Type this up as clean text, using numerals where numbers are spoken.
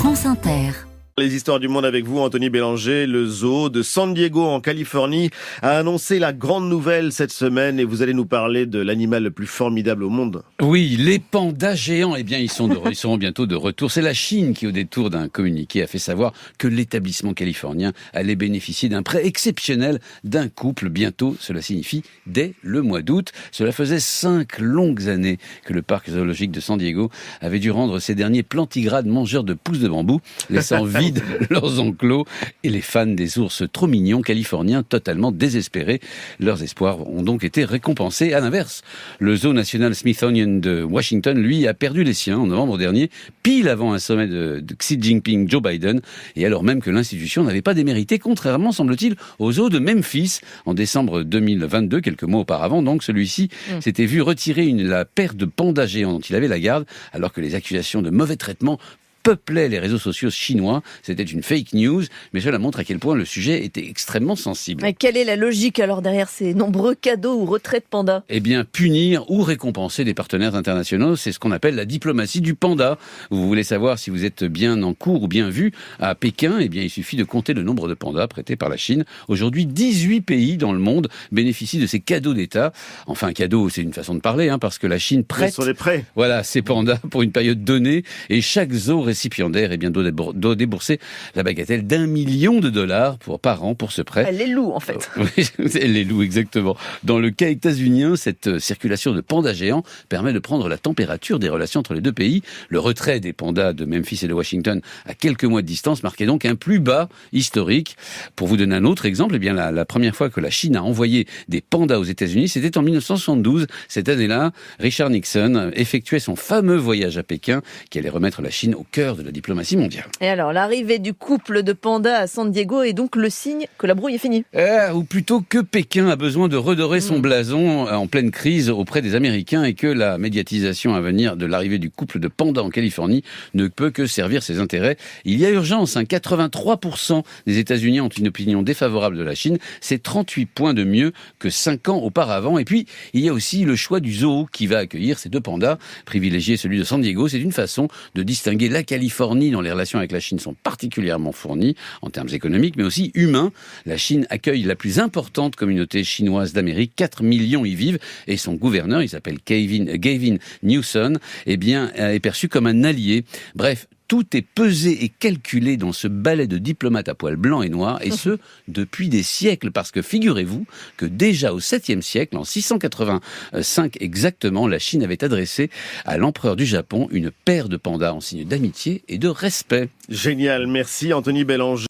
France Inter. Les histoires du monde avec vous, Anthony Bélanger. Le zoo de San Diego en Californie a annoncé la grande nouvelle cette semaine et vous allez nous parler de l'animal le plus formidable au monde. Oui, les pandas géants, eh bien ils seront bientôt de retour. C'est la Chine qui, au détour d'un communiqué, a fait savoir que l'établissement californien allait bénéficier d'un prêt exceptionnel d'un couple bientôt. Cela signifie dès le mois d'août. Cela faisait 5 longues années que le parc zoologique de San Diego avait dû rendre ces derniers plantigrades mangeurs de pousses de bambou, laissant vide leurs enclos, et les fans des ours trop mignons californiens totalement désespérés. Leurs espoirs ont donc été récompensés. À l'inverse, le zoo national Smithsonian de Washington, lui, a perdu les siens en novembre dernier, pile avant un sommet de Xi Jinping, Joe Biden, et alors même que l'institution n'avait pas démérité, contrairement, semble-t-il, au zoo de Memphis. En décembre 2022, quelques mois auparavant, donc, celui-ci s'était vu retirer la paire de pandas géants dont il avait la garde, alors que les accusations de mauvais traitement peuplait les réseaux sociaux chinois. C'était une fake news, mais cela montre à quel point le sujet était extrêmement sensible. Mais quelle est la logique alors derrière ces nombreux cadeaux ou retraits de pandas ? Eh bien, punir ou récompenser des partenaires internationaux, c'est ce qu'on appelle la diplomatie du panda. Vous voulez savoir si vous êtes bien en cours ou bien vu à Pékin ? Eh bien, il suffit de compter le nombre de pandas prêtés par la Chine. Aujourd'hui, 18 pays dans le monde bénéficient de ces cadeaux d'État. Enfin, cadeau, c'est une façon de parler, parce que la Chine prête ces pandas pour une période donnée, et chaque zoo récipiendaire doit débourser la bagatelle d'1 million de dollars par an pour ce prêt. Elle les loue en fait. Oui, elle les loue exactement. Dans le cas états-unien, cette circulation de pandas géants permet de prendre la température des relations entre les deux pays. Le retrait des pandas de Memphis et de Washington à quelques mois de distance marquait donc un plus bas historique. Pour vous donner un autre exemple, eh bien la première fois que la Chine a envoyé des pandas aux États-Unis, c'était en 1972. Cette année-là, Richard Nixon effectuait son fameux voyage à Pékin qui allait remettre la Chine au cœur de la diplomatie mondiale. Et alors, l'arrivée du couple de pandas à San Diego est donc le signe que la brouille est finie. Ou plutôt que Pékin a besoin de redorer son blason en pleine crise auprès des Américains, et que la médiatisation à venir de l'arrivée du couple de pandas en Californie ne peut que servir ses intérêts. Il y a urgence, 83% des États-Unis ont une opinion défavorable de la Chine. C'est 38 points de mieux que 5 ans auparavant. Et puis, il y a aussi le choix du zoo qui va accueillir ces deux pandas, privilégier celui de San Diego. C'est une façon de distinguer la Californie, dont les relations avec la Chine sont particulièrement fournies en termes économiques, mais aussi humains. La Chine accueille la plus importante communauté chinoise d'Amérique, 4 millions y vivent, et son gouverneur, il s'appelle Gavin Newsom, est perçu comme un allié. Bref, tout est pesé et calculé dans ce balai de diplomates à poils blancs et noirs, et ce, depuis des siècles, parce que figurez-vous que déjà au 7e siècle, en 685 exactement, la Chine avait adressé à l'empereur du Japon une paire de pandas en signe d'amitié et de respect. Génial, merci Anthony Bélanger.